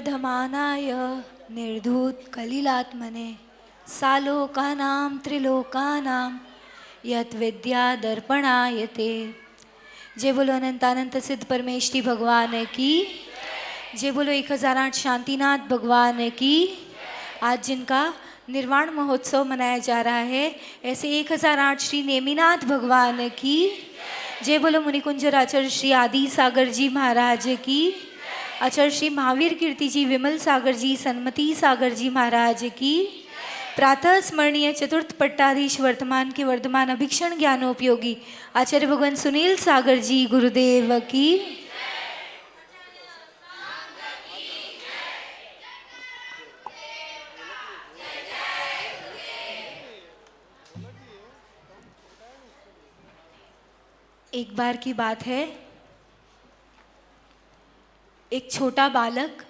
वर्धमानाय निर्धूत कलिलात्मने सालोकानां त्रिलोकानां यत विद्या दर्पणायते। जय बोलो अनंतानंत सिद्ध परमेष्ठी भगवान की। जय बोलो 1008 शांतिनाथ भगवान की। आज जिनका निर्वाण महोत्सव मनाया जा रहा है, ऐसे 1008 श्री नेमिनाथ भगवान की। जय बोलो मुनिकुंजर आचार्य श्री आदि सागर जी महाराज की। आचार्य श्री महावीर कीर्ति जी, विमल सागर जी, सन्मति सागर जी महाराज की। प्रातः स्मरणीय चतुर्थ पट्टाधीश वर्तमान के वर्धमान अभिक्षण ज्ञानोपयोगी आचार्य भगवान सुनील सागर जी गुरुदेव की। एक बार की बात है, एक छोटा बालक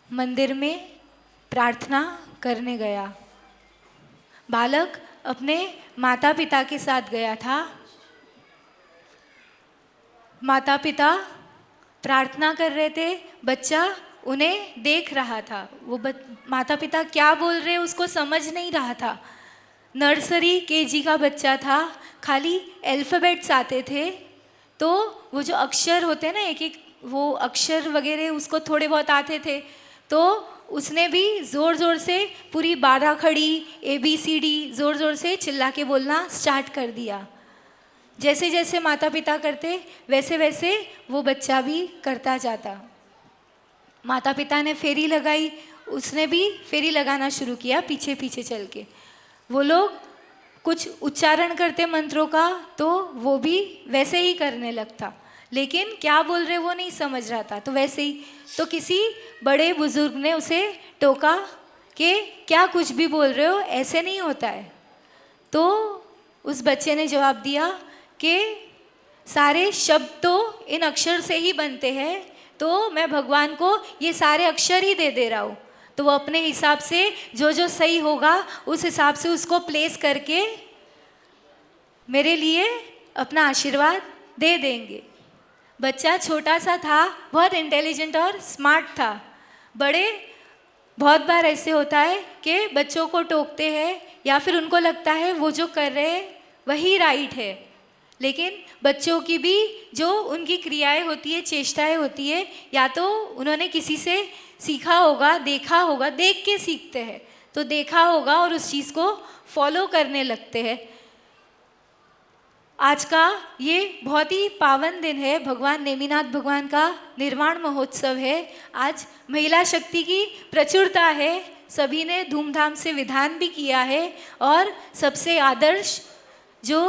मंदिर में प्रार्थना करने गया। बालक अपने माता पिता के साथ गया था। माता पिता प्रार्थना कर रहे थे, बच्चा उन्हें देख रहा था। वो माता पिता क्या बोल रहे उसको समझ नहीं रहा था। नर्सरी केजी का बच्चा था, खाली अल्फ़ाबेट्स आते थे, तो वो जो अक्षर होते हैं ना, एक एक वो अक्षर वगैरह उसको थोड़े बहुत आते थे। तो उसने भी ज़ोर ज़ोर से पूरी 12 खड़ी ABCD ज़ोर ज़ोर से चिल्ला के बोलना स्टार्ट कर दिया। जैसे जैसे माता पिता करते वैसे वैसे वो बच्चा भी करता जाता। माता पिता ने फेरी लगाई, उसने भी फेरी लगाना शुरू किया पीछे पीछे चल के। वो लोग कुछ उच्चारण करते मंत्रों का, तो वो भी वैसे ही करने लगता, लेकिन क्या बोल रहे वो नहीं समझ रहा था। तो वैसे ही तो किसी बड़े बुजुर्ग ने उसे टोका कि क्या कुछ भी बोल रहे हो, ऐसे नहीं होता है। तो उस बच्चे ने जवाब दिया कि सारे शब्द तो इन अक्षर से ही बनते हैं, तो मैं भगवान को ये सारे अक्षर ही दे रहा हूँ। तो वो अपने हिसाब से जो जो सही होगा उस हिसाब से उसको प्लेस करके मेरे लिए अपना आशीर्वाद दे देंगे। बच्चा छोटा सा था, बहुत इंटेलिजेंट और स्मार्ट था। बड़े बहुत बार ऐसे होता है कि बच्चों को टोकते हैं या फिर उनको लगता है वो जो कर रहे हैं वही राइट है, लेकिन बच्चों की भी जो उनकी क्रियाएं होती है, चेष्टाएं होती है, या तो उन्होंने किसी से सीखा होगा, देखा होगा, देख के सीखते हैं, तो देखा होगा और उस चीज़ को फॉलो करने लगते हैं। आज का ये बहुत ही पावन दिन है, भगवान नेमिनाथ भगवान का निर्वाण महोत्सव है। आज महिला शक्ति की प्रचुरता है, सभी ने धूमधाम से विधान भी किया है, और सबसे आदर्श जो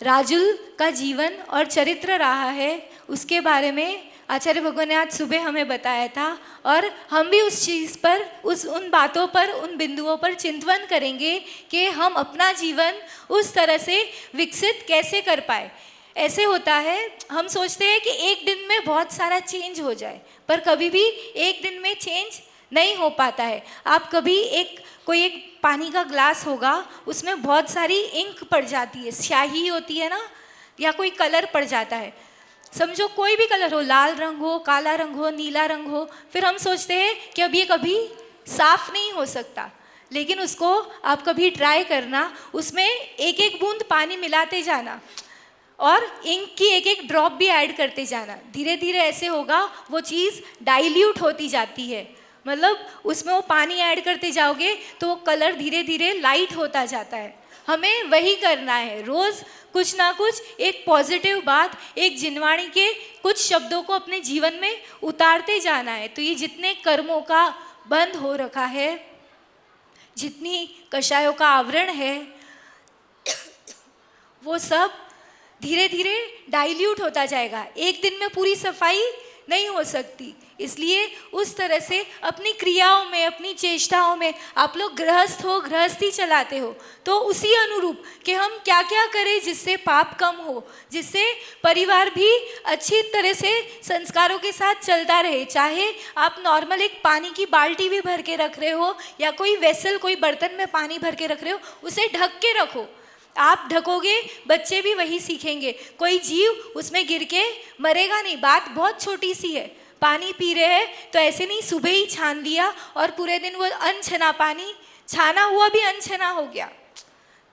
राजुल का जीवन और चरित्र रहा है उसके बारे में आचार्य भगवान ने आज सुबह हमें बताया था। और हम भी उस चीज़ पर, उन बातों पर, उन बिंदुओं पर चिंतन करेंगे कि हम अपना जीवन उस तरह से विकसित कैसे कर पाए। ऐसे होता है, हम सोचते हैं कि एक दिन में बहुत सारा चेंज हो जाए, पर कभी भी एक दिन में चेंज नहीं हो पाता है। आप कभी कोई एक पानी का ग्लास होगा, उसमें बहुत सारी इंक पड़ जाती है, स्याही होती है ना, या कोई कलर पड़ जाता है, समझो कोई भी कलर हो, लाल रंग हो, काला रंग हो, नीला रंग हो, फिर हम सोचते हैं कि अब ये कभी साफ नहीं हो सकता। लेकिन उसको आप कभी ट्राई करना, उसमें एक एक बूंद पानी मिलाते जाना और इंक की एक एक ड्रॉप भी ऐड करते जाना। धीरे धीरे ऐसे होगा वो चीज़ डाइल्यूट होती जाती है, मतलब उसमें वो पानी ऐड करते जाओगे तो वो कलर धीरे धीरे लाइट होता जाता है। हमें वही करना है, रोज़ कुछ ना कुछ एक पॉजिटिव बात, एक जिनवाणी के कुछ शब्दों को अपने जीवन में उतारते जाना है। तो ये जितने कर्मों का बंध हो रखा है, जितनी कषायों का आवरण है, वो सब धीरे धीरे डाइल्यूट होता जाएगा। एक दिन में पूरी सफाई नहीं हो सकती, इसलिए उस तरह से अपनी क्रियाओं में, अपनी चेष्टाओं में आप लोग गृहस्थ हो, गृहस्थी चलाते हो, तो उसी अनुरूप कि हम क्या क्या करें जिससे पाप कम हो, जिससे परिवार भी अच्छी तरह से संस्कारों के साथ चलता रहे। चाहे आप नॉर्मल एक पानी की बाल्टी भी भर के रख रहे हो या कोई वेसल, कोई बर्तन में पानी भर के रख रहे हो, उसे ढक के रखो। आप ढकोगे, बच्चे भी वही सीखेंगे। कोई जीव उसमें गिर के मरेगा नहीं, बात बहुत छोटी सी है, पानी पी रहे हैं तो ऐसे नहीं सुबह ही छान लिया और पूरे दिन वो अनछना पानी छाना हुआ भी अनछना हो गया।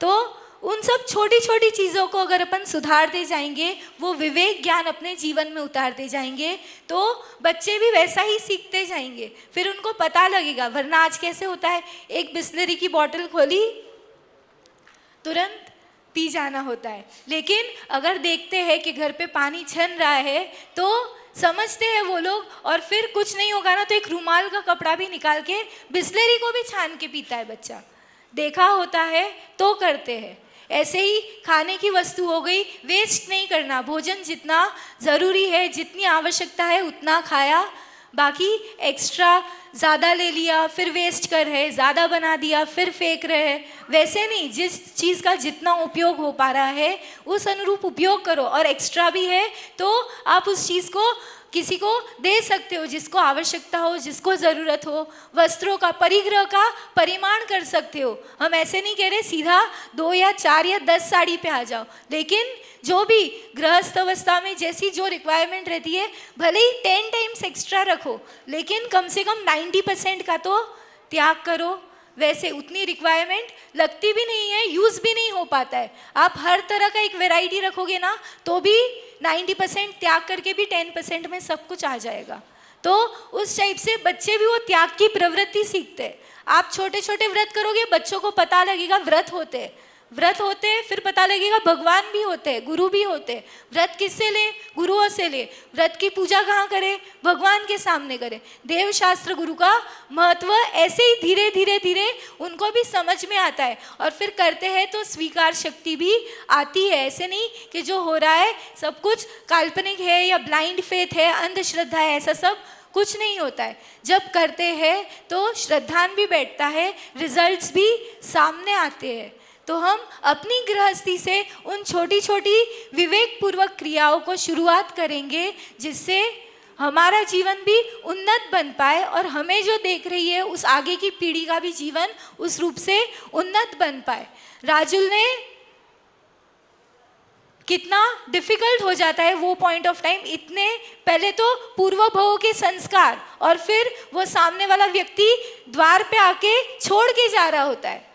तो उन सब छोटी छोटी चीज़ों को अगर अपन सुधारते जाएंगे, वो विवेक ज्ञान अपने जीवन में उतारते जाएंगे, तो बच्चे भी वैसा ही सीखते जाएंगे। फिर उनको पता लगेगा। वरना आज कैसे होता है, एक बिस्लरी की बोतल खोली तुरंत पी जाना होता है। लेकिन अगर देखते हैं कि घर पे पानी छन रहा है तो समझते हैं वो लोग, और फिर कुछ नहीं होगा ना तो एक रुमाल का कपड़ा भी निकाल के बिस्लरी को भी छान के पीता है बच्चा। देखा होता है तो करते हैं। ऐसे ही खाने की वस्तु हो गई, वेस्ट नहीं करना। भोजन जितना ज़रूरी है, जितनी आवश्यकता है उतना खाया, बाकी एक्स्ट्रा ज़्यादा ले लिया फिर वेस्ट कर रहे, ज़्यादा बना दिया फिर फेंक रहे हैं। वैसे नहीं, जिस चीज़ का जितना उपयोग हो पा रहा है उस अनुरूप उपयोग करो। और एक्स्ट्रा भी है तो आप उस चीज़ को किसी को दे सकते हो, जिसको आवश्यकता हो, जिसको ज़रूरत हो। वस्त्रों का परिग्रह का परिमाण कर सकते हो। हम ऐसे नहीं कह रहे सीधा 2 या 4 या 10 साड़ी पे आ जाओ, लेकिन जो भी गृहस्थ अवस्था में जैसी जो रिक्वायरमेंट रहती है, भले ही 10 टाइम्स एक्स्ट्रा रखो, लेकिन कम से कम 90% का तो त्याग करो। वैसे उतनी रिक्वायरमेंट लगती भी नहीं है, यूज़ भी नहीं हो पाता है। आप हर तरह का एक वैरायटी रखोगे ना तो भी 90% त्याग करके भी 10% में सब कुछ आ जाएगा। तो उस टाइप से बच्चे भी वो त्याग की प्रवृत्ति सीखते हैं। आप छोटे छोटे व्रत करोगे, बच्चों को पता लगेगा व्रत होते हैं, व्रत होते हैं, फिर पता लगेगा भगवान भी होते हैं, गुरु भी होते हैं। व्रत किससे ले? गुरुओं से ले। व्रत की पूजा कहाँ करें? भगवान के सामने करें। देव शास्त्र गुरु का महत्व ऐसे ही धीरे धीरे धीरे उनको भी समझ में आता है, और फिर करते हैं तो स्वीकार शक्ति भी आती है। ऐसे नहीं कि जो हो रहा है सब कुछ काल्पनिक है या ब्लाइंड फेथ है, अंधश्रद्धा है, ऐसा सब कुछ नहीं होता है। जब करते हैं तो श्रद्धान भी बैठता है, रिजल्ट्स भी सामने आते हैं। तो हम अपनी गृहस्थी से उन छोटी छोटी विवेकपूर्वक क्रियाओं को शुरुआत करेंगे, जिससे हमारा जीवन भी उन्नत बन पाए और हमें जो देख रही है उस आगे की पीढ़ी का भी जीवन उस रूप से उन्नत बन पाए। राजुल ने कितना डिफिकल्ट हो जाता है वो पॉइंट ऑफ टाइम, इतने पहले तो पूर्व भव के संस्कार, और फिर वो सामने वाला व्यक्ति द्वार पे आके छोड़ के जा रहा होता है।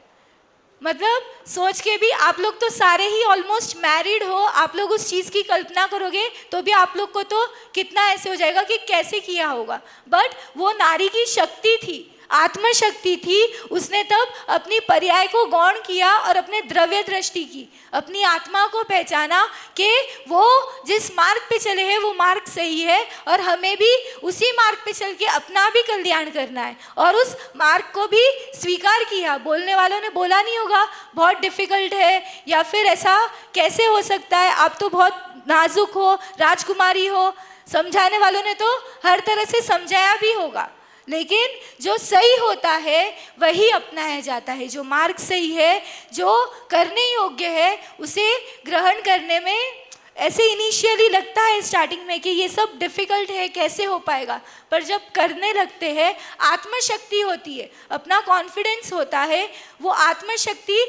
मतलब सोच के भी, आप लोग तो सारे ही ऑलमोस्ट मैरिड हो, आप लोग उस चीज़ की कल्पना करोगे तो भी आप लोग को तो कितना ऐसे हो जाएगा कि कैसे किया होगा। बट वो नारी की शक्ति थी, आत्मशक्ति थी। उसने तब अपनी पर्याय को गौण किया और अपने द्रव्य दृष्टि की, अपनी आत्मा को पहचाना कि वो जिस मार्ग पे चले हैं वो मार्ग सही है, और हमें भी उसी मार्ग पे चल के अपना भी कल्याण करना है, और उस मार्ग को भी स्वीकार किया। बोलने वालों ने बोला नहीं होगा बहुत डिफिकल्ट है, या फिर ऐसा कैसे हो सकता है, आप तो बहुत नाजुक हो, राजकुमारी हो। समझाने वालों ने तो हर तरह से समझाया भी होगा, लेकिन जो सही होता है वही अपनाया जाता है। जो मार्ग सही है, जो करने योग्य है, उसे ग्रहण करने में ऐसे इनिशियली लगता है स्टार्टिंग में कि ये सब डिफ़िकल्ट है, कैसे हो पाएगा, पर जब करने लगते हैं आत्मशक्ति होती है, अपना कॉन्फिडेंस होता है, वो आत्मशक्ति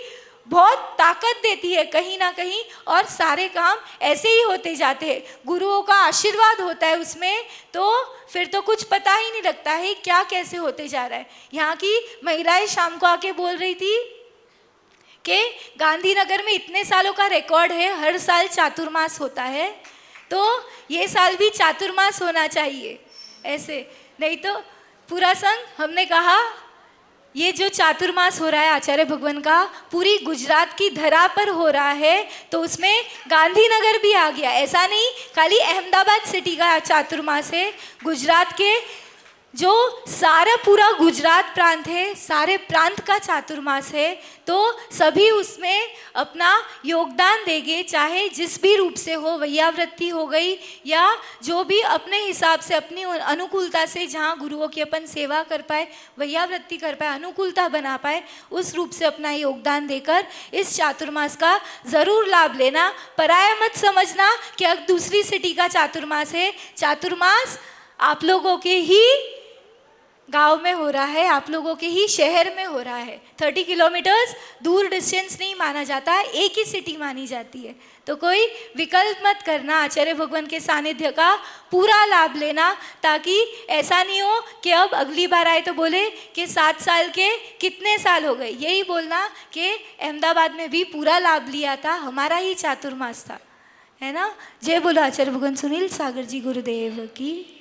बहुत ताकत देती है कहीं ना कहीं, और सारे काम ऐसे ही होते जाते हैं। गुरुओं का आशीर्वाद होता है उसमें, तो फिर तो कुछ पता ही नहीं लगता है क्या कैसे होते जा रहा है। यहाँ की महिलाएं शाम को आके बोल रही थी कि गांधीनगर में इतने सालों का रिकॉर्ड है, हर साल चातुर्मास होता है, तो ये साल भी चातुर्मास होना चाहिए। ऐसे नहीं तो पूरा संघ, हमने कहा ये जो चातुर्मास हो रहा है आचार्य भगवान का, पूरी गुजरात की धरा पर हो रहा है, तो उसमें गांधीनगर भी आ गया। ऐसा नहीं खाली अहमदाबाद सिटी का चातुर्मास है, गुजरात के जो सारा पूरा गुजरात प्रांत है, सारे प्रांत का चातुर्मास है। तो सभी उसमें अपना योगदान देंगे, चाहे जिस भी रूप से हो, वैयावृत्ति हो गई या जो भी अपने हिसाब से अपनी अनुकूलता से, जहाँ गुरुओं की अपन सेवा कर पाए, वैयावृत्ति कर पाए, अनुकूलता बना पाए, उस रूप से अपना योगदान देकर इस चातुर्मास का ज़रूर लाभ लेना। पराया मत समझना कि अब दूसरी सिटी का चातुर्मास है। चातुर्मास आप लोगों के ही गांव में हो रहा है, आप लोगों के ही शहर में हो रहा है। 30 किलोमीटर्स दूर डिस्टेंस नहीं माना जाता, एक ही सिटी मानी जाती है। तो कोई विकल्प मत करना, आचार्य भगवान के सानिध्य का पूरा लाभ लेना, ताकि ऐसा नहीं हो कि अब अगली बार आए तो बोले कि 7 साल के कितने साल हो गए। यही बोलना कि अहमदाबाद में भी पूरा लाभ लिया था, हमारा ही चातुर्मास था, है ना। जय बोलो आचार्य भगवान सुनील सागर जी गुरुदेव की।